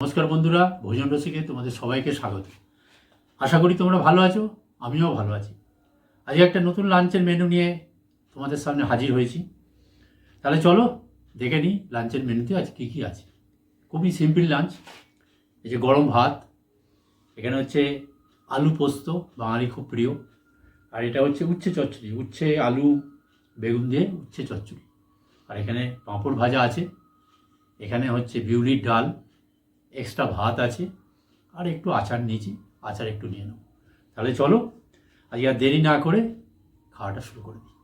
নমস্কার বন্ধুরা, ভোজন রসিকে তোমাদের সবাইকে স্বাগত। আশা করি তোমরা ভালো আছো, আমিও ভালো আছি। আজকে একটা নতুন লাঞ্চের মেনু নিয়ে তোমাদের সামনে হাজির হয়েছি। তাহলে চলো দেখে নিই লাঞ্চের মেনুতে আজ কী কী আছে। খুবই সিম্পল লাঞ্চ। এই যে গরম ভাত, এখানে হচ্ছে আলু পোস্ত, বাঙালি খুব প্রিয়। আর এটা হচ্ছে উচ্ছে চচ্চড়ি, উচ্ছে আলু বেগুন দিয়ে উচ্ছে চচ্চড়ি। আর এখানে পাঁপড় ভাজা আছে, এখানে হচ্ছে বিউলির ডাল, এক্সট্রা ভাত আছে, আর একটু আচার নিয়েছি, আচার একটু নিয়ে নেব। তাহলে চলো আজকে আর দেরি না করে খাওয়াটা শুরু করে দিই।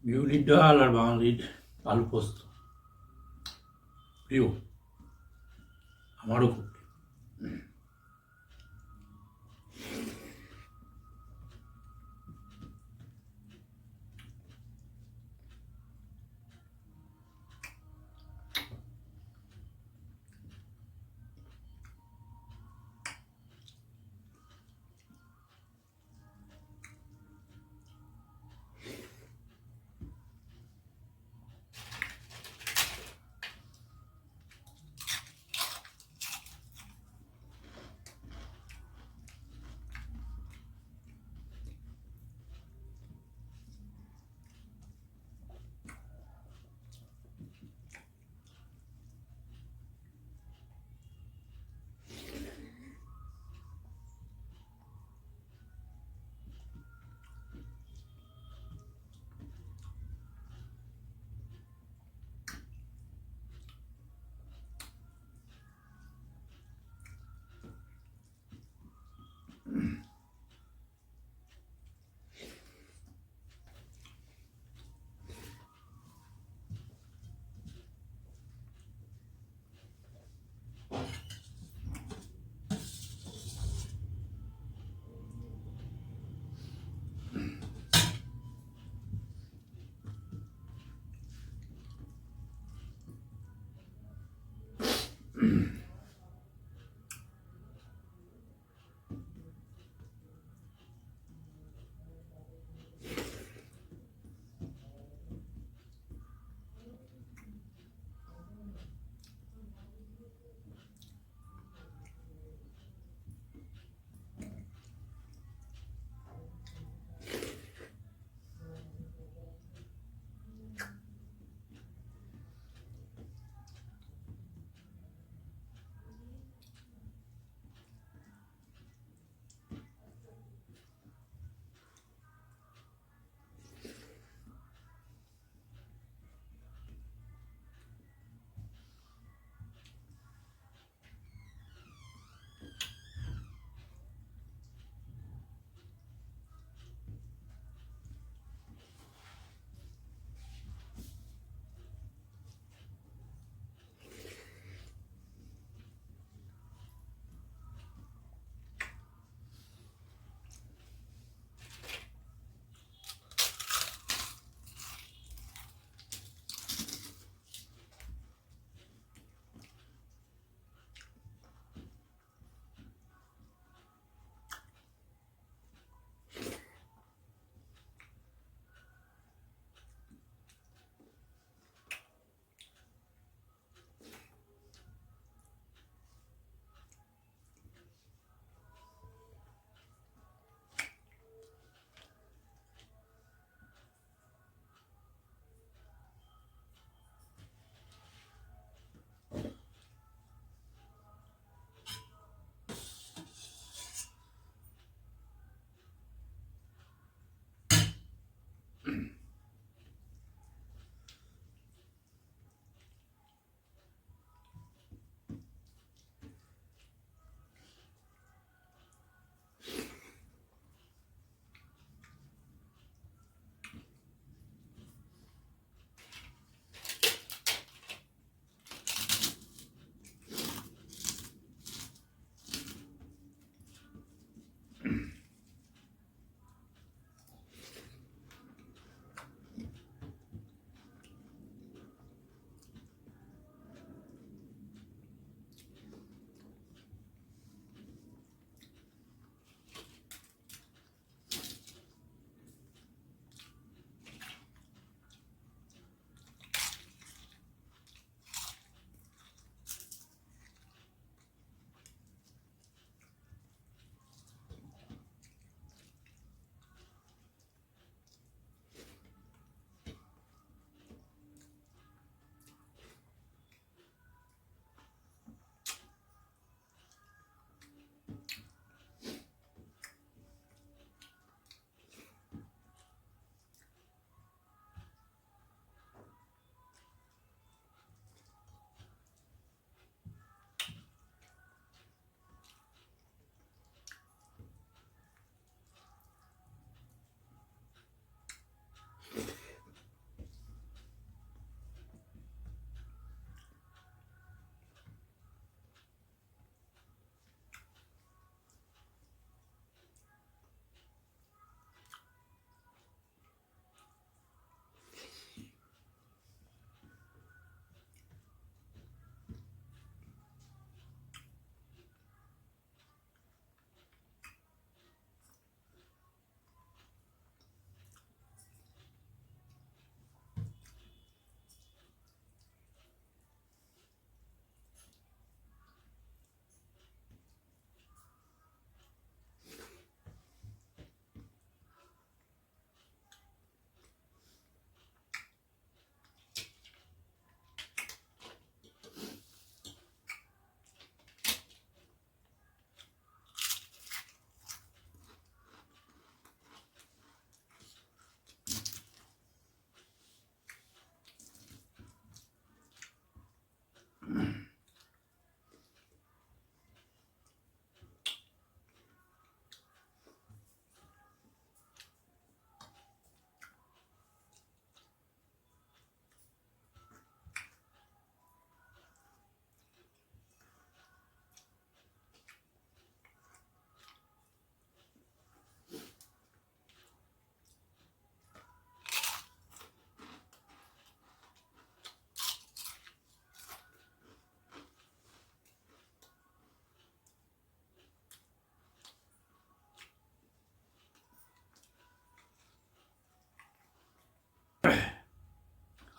বিউলির ডাল আর বাঙালির আলু পোস্ত প্রিয়, আমারও খুব প্রিয়।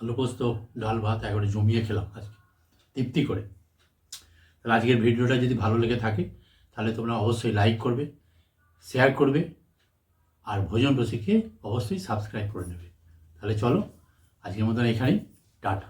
আলু পোস্ত, ডাল ভাত একবারে জমিয়ে খেলাম আজকে তৃপ্তি করে। তাহলে আজকের ভিডিওটা যদি ভালো লেগে থাকে তাহলে তোমরা অবশ্যই লাইক করবে, শেয়ার করবে, আর ভোজন রসিককে অবশ্যই সাবস্ক্রাইব করে নেবে। তাহলে চলো আজকের মতন এখানেই, টাটা।